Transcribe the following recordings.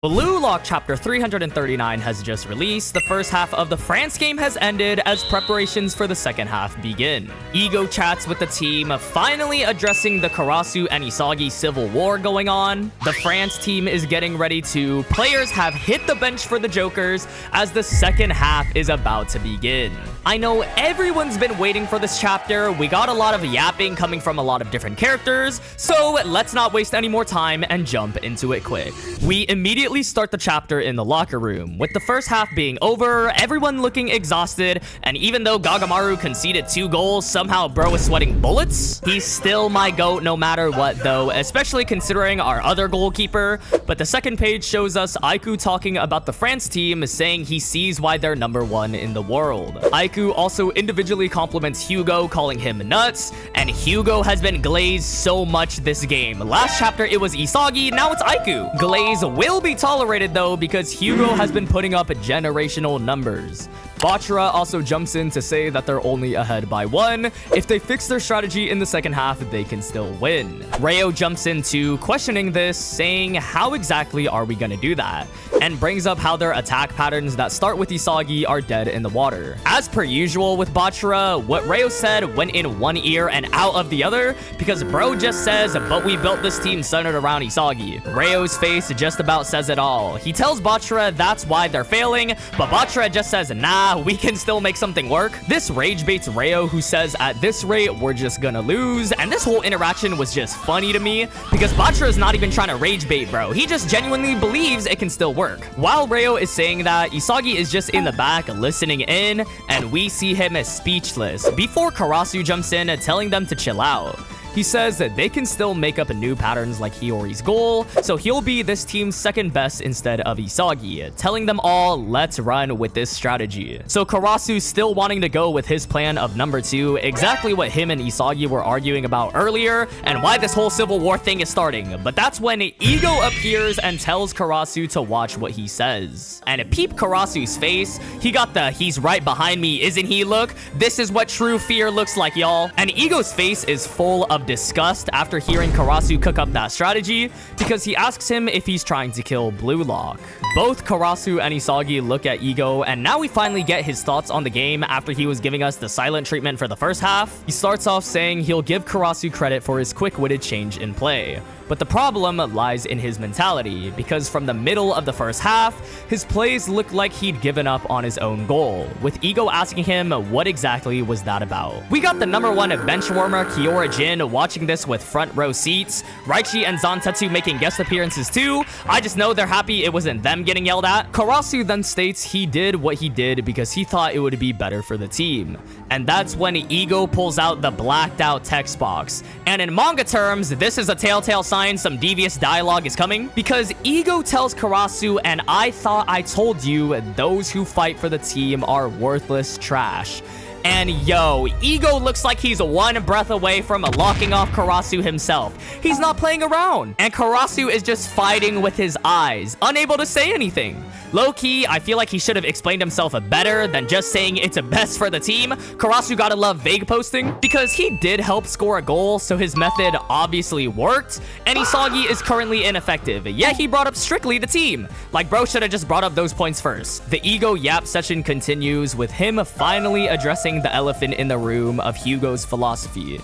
Blue Lock Chapter 339 has just released. The first half of the France game has ended as preparations for the second half begin. Ego chats with the team, finally addressing the Karasu and Isagi civil war going on. The France team is getting ready to. Players have hit the bench for the Jokers as the second half is about to begin. I know everyone's been waiting for this chapter. We got a lot of yapping coming from a lot of different characters, so let's not waste any more time and jump into it quick. We immediately start the chapter in the locker room, with the first half being over, everyone looking exhausted, and even though Gagamaru conceded 2 goals, somehow bro is sweating bullets. He's still my GOAT no matter what though, especially considering our other goalkeeper. But the second page shows us Aiku talking about the France team, saying he sees why they're #1 in the world. Aiku also individually compliments Hugo, calling him nuts, and Hugo has been glazed so much this game. Last chapter it was Isagi, now it's Aiku. Glaze will be tolerated though because Hugo has been putting up generational numbers. Bachara also jumps in to say that they're only ahead by 1. If they fix their strategy in the second half, they can still win. Ryo jumps in too, questioning this, saying how exactly are we gonna do that? And brings up how their attack patterns that start with Isagi are dead in the water. As per usual with Bachara, what Ryo said went in one ear and out of the other because bro just says, but we built this team centered around Isagi. Ryo's face just about says it all. He tells Bachara that's why they're failing, but Bachara just says, nah, we can still make something work. This rage baits Ryo, who says at this rate we're just gonna lose, and this whole interaction was just funny to me because Bachara is not even trying to rage bait bro, he just genuinely believes it can still work. While Ryo is saying that, Isagi is just in the back listening in, and we see him as speechless before Karasu jumps in telling them to chill out. He says that they can still make up new patterns like Hiyori's goal, so he'll be this team's second best instead of Isagi, telling them all, let's run with this strategy. So Karasu's still wanting to go with his plan of #2, exactly what him and Isagi were arguing about earlier, and why this whole civil war thing is starting. But that's when Ego appears and tells Karasu to watch what he says. And peep Karasu's face, he got the he's right behind me, isn't he look? This is what true fear looks like, y'all. And Ego's face is full of disgust after hearing Karasu cook up that strategy because he asks him if he's trying to kill Blue Lock. Both Karasu and Isagi look at Ego, and now we finally get his thoughts on the game after he was giving us the silent treatment for the first half. He starts off saying he'll give Karasu credit for his quick-witted change in play. But the problem lies in his mentality, because from the middle of the first half, his plays looked like he'd given up on his own goal, with Ego asking him what exactly was that about. We got the #1 bench warmer Kiora Jin watching this with front row seats, Raichi and Zantetsu making guest appearances too. I just know they're happy it wasn't them getting yelled at. Karasu then states he did what he did because he thought it would be better for the team. And that's when Ego pulls out the blacked out text box. And in manga terms, this is a telltale sign some devious dialogue is coming, because Ego tells Karasu, and I thought I told you, those who fight for the team are worthless trash. And yo, Ego looks like he's one breath away from locking off Karasu himself. He's not playing around, and Karasu is just fighting with his eyes, unable to say anything. Low-key, I feel like he should have explained himself better than just saying it's a best for the team. Karasu gotta love vague posting, because he did help score a goal, so his method obviously worked, and Isagi is currently ineffective, yet he brought up strictly the team. Like, bro should have just brought up those points first. The Ego yap session continues, with him finally addressing the elephant in the room of Hugo's philosophy.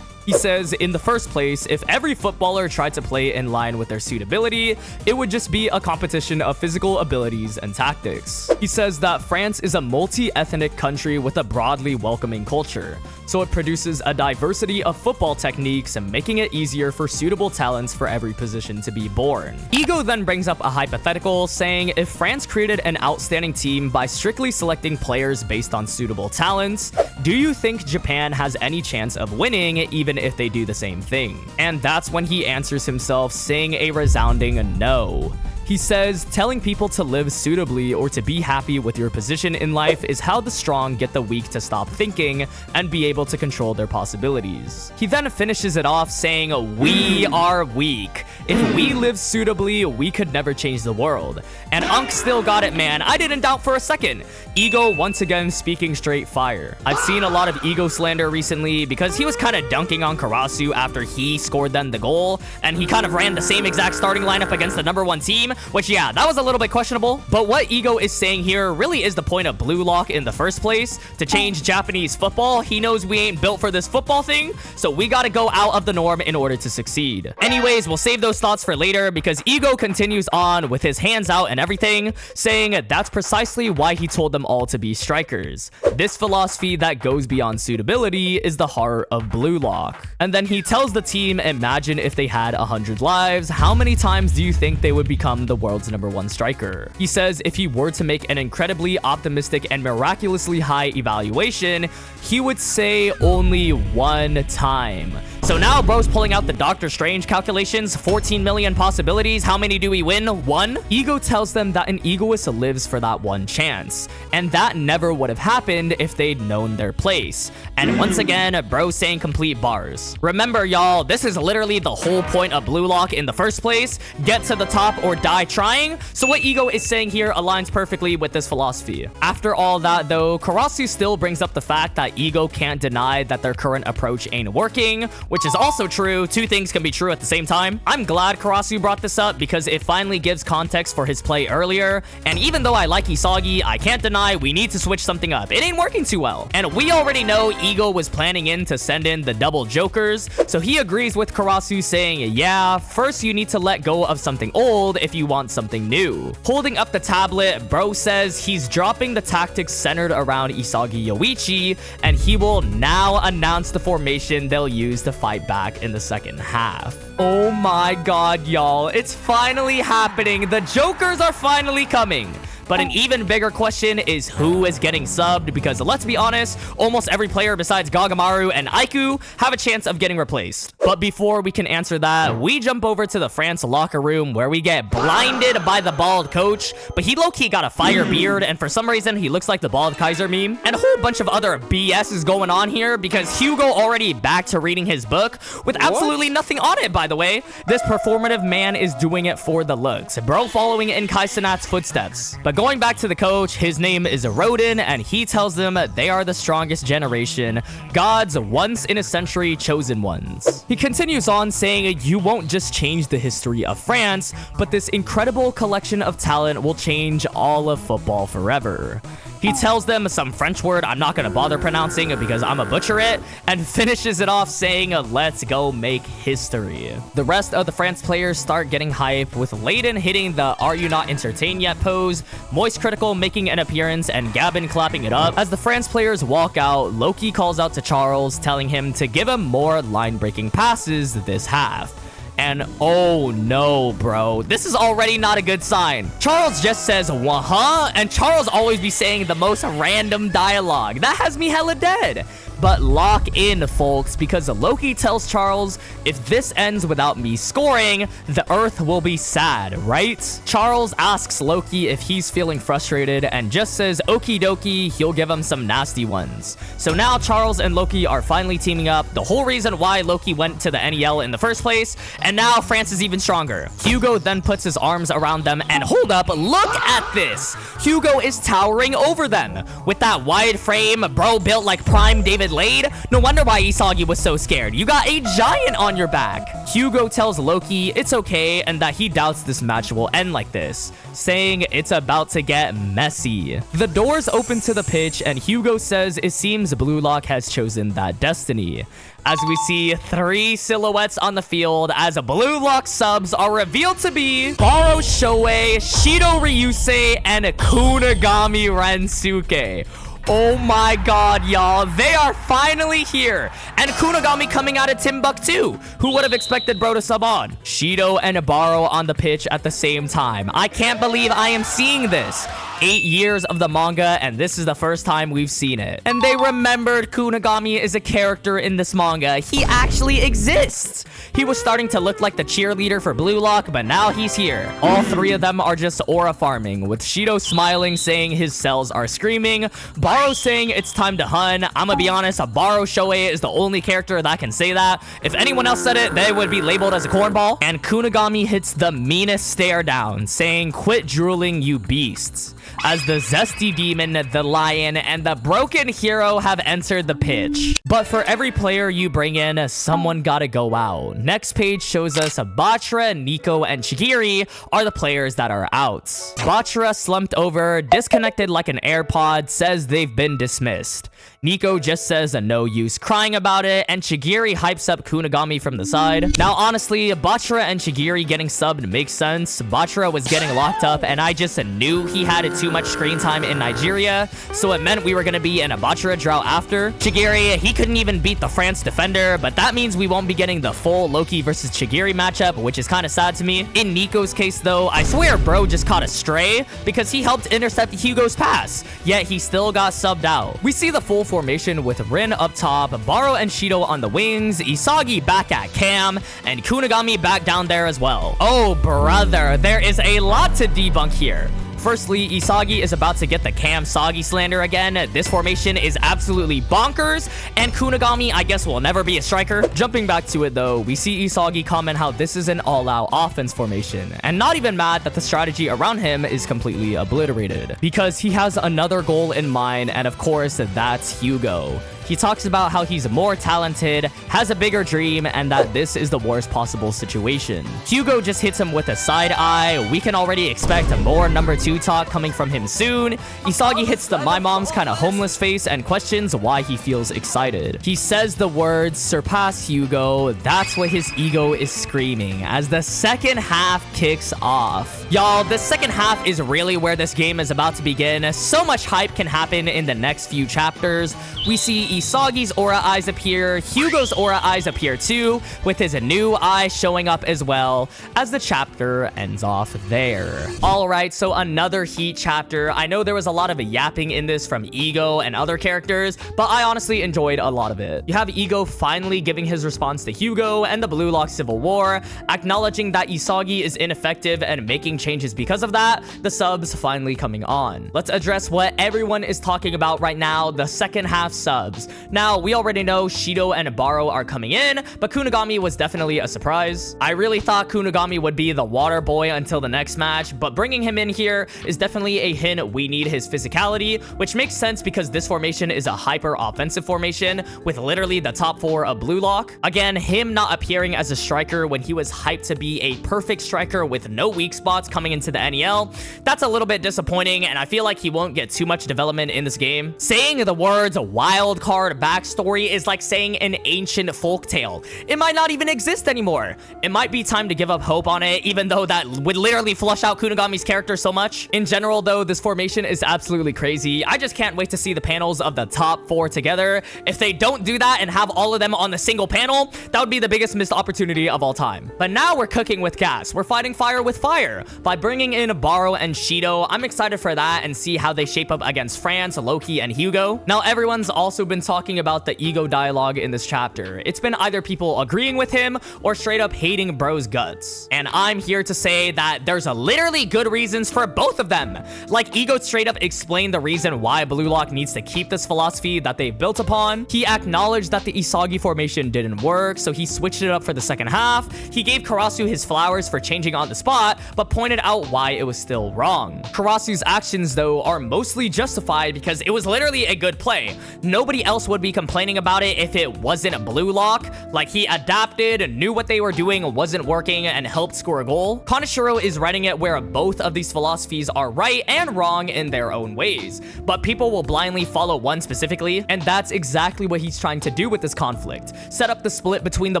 He says, in the first place, if every footballer tried to play in line with their suitability, it would just be a competition of physical abilities and tactics. He says that France is a multi-ethnic country with a broadly welcoming culture, so it produces a diversity of football techniques, making it easier for suitable talents for every position to be born. Ego then brings up a hypothetical, saying if France created an outstanding team by strictly selecting players based on suitable talents, do you think Japan has any chance of winning even if they do the same thing? And that's when he answers himself, saying a resounding no. He says, telling people to live suitably or to be happy with your position in life is how the strong get the weak to stop thinking and be able to control their possibilities. He then finishes it off saying, we are weak. If we lived suitably, we could never change the world. And Unk still got it, man. I didn't doubt for a second. Ego once again speaking straight fire. I've seen a lot of Ego slander recently because he was kind of dunking on Karasu after he scored them the goal, and he kind of ran the same exact starting lineup against the #1 team. which, yeah, that was a little bit questionable. But what Ego is saying here really is the point of Blue Lock in the first place, to change Japanese football. He knows we ain't built for this football thing, so we gotta go out of the norm in order to succeed. Anyways, we'll save those thoughts for later because Ego continues on with his hands out and everything, saying that's precisely why he told them all to be strikers. This philosophy that goes beyond suitability is the heart of Blue Lock. And then he tells the team, imagine if they had 100 lives, how many times do you think they would become the world's #1 striker? He says if he were to make an incredibly optimistic and miraculously high evaluation, he would say only 1 time. So now bro's pulling out the Doctor Strange calculations, 14 million possibilities. How many do we win? 1? Ego tells them that an egoist lives for that 1 chance, and that never would have happened if they'd known their place. And once again, bro's saying complete bars. Remember, y'all, this is literally the whole point of Blue Lock in the first place. Get to the top or die trying. So what Ego is saying here aligns perfectly with this philosophy. After all that, though, Karasu still brings up the fact that Ego can't deny that their current approach ain't working, which is also true. 2 things can be true at the same time. I'm glad Karasu brought this up because it finally gives context for his play earlier. And even though I like Isagi, I can't deny we need to switch something up. It ain't working too well. And we already know Ego was planning to send in the double jokers, so he agrees with Karasu, saying, yeah, first you need to let go of something old if you want something new. Holding up the tablet, bro says he's dropping the tactics centered around Isagi Yoichi, and he will now announce the formation they'll use to fight back in the second half. Oh my god, y'all, it's finally happening. The jokers are finally coming. But an even bigger question is who is getting subbed, because let's be honest, almost every player besides Gagamaru and Aiku have a chance of getting replaced. But before we can answer that, we jump over to the France locker room where we get blinded by the bald coach, but he low-key got a fire beard, and for some reason he looks like the bald Kaiser meme. And a whole bunch of other BS is going on here because Hugo already back to reading his book with absolutely nothing on it, by the way. This performative man is doing it for the looks, bro, following in Kaisenat's footsteps. But going back to the coach, his name is Rodin, and he tells them they are the strongest generation, God's once-in-a-century chosen ones. He continues on saying, you won't just change the history of France, but this incredible collection of talent will change all of football forever. He tells them some French word I'm not gonna bother pronouncing because I'm a butcher it, and finishes it off saying, let's go make history. The rest of the France players start getting hype, with Layden hitting the are you not entertained yet pose, Moist Critical making an appearance, and Gabin clapping it up. As the France players walk out, Loki calls out to Charles, telling him to give him more line-breaking passes this half. And oh no, bro, this is already not a good sign. Charles just says, wah-huh? And Charles always be saying the most random dialogue. That has me hella dead. But lock in, folks, because Loki tells Charles, if this ends without me scoring, the earth will be sad, right? Charles asks Loki if he's feeling frustrated and just says, okie dokie, he'll give him some nasty ones. So now Charles and Loki are finally teaming up, the whole reason why Loki went to the NEL in the first place, and now France is even stronger. Hugo then puts his arms around them, and hold up, look at this! Hugo is towering over them. With that wide frame, bro built like prime David Laid. No wonder why Isagi was so scared. You got a giant on your back. Hugo tells Loki it's okay and that he doubts this match will end like this, saying it's about to get messy. The doors open to the pitch and Hugo says it seems Blue Lock has chosen that destiny. As we see 3 silhouettes on the field as Blue Lock subs are revealed to be Barou Shoei, Shido Ryusei, and Kunigami Rensuke. Oh my god, y'all. They are finally here. And Kunigami coming out of Timbuktu. Who would have expected bro to sub on? Shido and Barou on the pitch at the same time. I can't believe I am seeing this. 8 years of the manga, and this is the first time we've seen it. And they remembered Kunigami is a character in this manga. He actually exists. He was starting to look like the cheerleader for Blue Lock, but now he's here. All 3 of them are just aura farming, with Shido smiling, saying his cells are screaming, Barou saying it's time to hun. I'ma be honest, Barou Shoei is the only character that can say that. If anyone else said it, they would be labeled as a cornball. And Kunigami hits the meanest stare down, saying, quit drooling, you beasts. as the zesty demon, the lion, and the broken hero have entered the pitch. But for every player you bring in, someone gotta go out. Next page shows us Bachara, Nico, and Chigiri are the players that are out. Bachara slumped over, disconnected like an AirPod, says they've been dismissed. Nico just says no use crying about it, and Chigiri hypes up Kunigami from the side. Now, honestly, Bachara and Chigiri getting subbed makes sense. Bachara was getting locked up, and I just knew he had too much screen time in Nigeria, so it meant we were gonna be in a Bachara drought after. Chigiri, he couldn't even beat the France defender, but that means we won't be getting the full Loki versus Chigiri matchup, which is kind of sad to me. In Nico's case, though, I swear bro just caught a stray because he helped intercept Hugo's pass, yet he still got subbed out. We see the full formation with Rin up top, Barou and Shido on the wings, Isagi back at cam, and Kunigami back down there as well. Oh brother, there is a lot to debunk here. Firstly, Isagi is about to get the Cam Sagi slander again. This formation is absolutely bonkers, and Kunigami, I guess, will never be a striker. Jumping back to it though, we see Isagi comment how this is an all-out offense formation, and not even mad that the strategy around him is completely obliterated, because he has another goal in mind, and of course, that's Hugo. He talks about how he's more talented, has a bigger dream, and that this is the worst possible situation. Hugo just hits him with a side eye. We can already expect more number 2 talk coming from him soon. Isagi hits the my mom's kind of homeless face and questions why he feels excited. He says the words surpass Hugo. That's what his ego is screaming as the second half kicks off. Y'all, the second half is really where this game is about to begin. So much hype can happen in the next few chapters. We see Isagi's aura eyes appear, Hugo's aura eyes appear too, with his new eye showing up as well, as the chapter ends off there. Alright, so another heat chapter. I know there was a lot of yapping in this from Ego and other characters, but I honestly enjoyed a lot of it. You have Ego finally giving his response to Hugo and the Blue Lock Civil War, acknowledging that Isagi is ineffective and making changes because of that, the subs finally coming on. Let's address what everyone is talking about right now, the second half subs. Now, we already know Shido and Barou are coming in, but Kunigami was definitely a surprise. I really thought Kunigami would be the water boy until the next match, but bringing him in here is definitely a hint we need his physicality, which makes sense because this formation is a hyper-offensive formation with literally the top 4 of Blue Lock. Again, him not appearing as a striker when he was hyped to be a perfect striker with no weak spots coming into the NEL, that's a little bit disappointing, and I feel like he won't get too much development in this game. Saying the words wild card backstory is like saying an ancient folktale. It might not even exist anymore. It might be time to give up hope on it, even though that would literally flush out Kunigami's character so much. In general though, this formation is absolutely crazy. I just can't wait to see the panels of the top 4 together. If they don't do that and have all of them on the single panel, that would be the biggest missed opportunity of all time. But now we're cooking with gas. We're fighting fire with fire by bringing in Barou and Shido. I'm excited for that and see how they shape up against France, Loki, and Hugo. Now everyone's also been talking about the Ego dialogue in this chapter. It's been either people agreeing with him or straight up hating bro's guts. And I'm here to say that there's literally good reasons for both of them. Like, Ego straight up explained the reason why Blue Lock needs to keep this philosophy that they've built upon. He acknowledged that the Isagi formation didn't work, so he switched it up for the second half. He gave Karasu his flowers for changing on the spot, but pointed out why it was still wrong. Karasu's actions, though, are mostly justified because it was literally a good play. Nobody else would be complaining about it if it wasn't a Blue Lock. Like, he adapted, knew what they were doing wasn't working, and helped score a goal. Kaneshiro is writing it where both of these philosophies are right and wrong in their own ways, but people will blindly follow one specifically, and that's exactly what he's trying to do with this conflict. Set up the split between the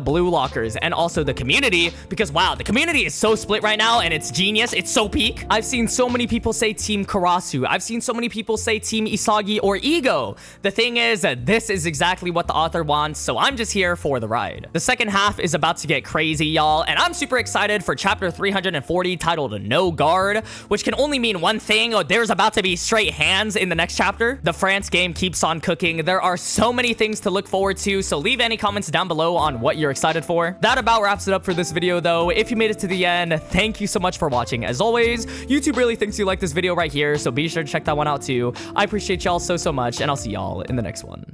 Blue Lockers and also the community, because wow, the community is so split right now, and it's genius, it's so peak. I've seen so many people say Team Karasu, I've seen so many people say Team Isagi or Ego. The thing is, this is exactly what the author wants, so I'm just here for the ride. The second half is about to get crazy, y'all, and I'm super excited for chapter 340 titled No Guard, which can only mean one thing: there's about to be straight hands in the next chapter. The France game keeps on cooking. There are so many things to look forward to, so leave any comments down below on what you're excited for. That about wraps it up for this video though. If you made it to the end, thank you so much for watching. As always, YouTube really thinks you like this video right here, so be sure to check that one out too. I appreciate y'all so much, and I'll see y'all in the next one.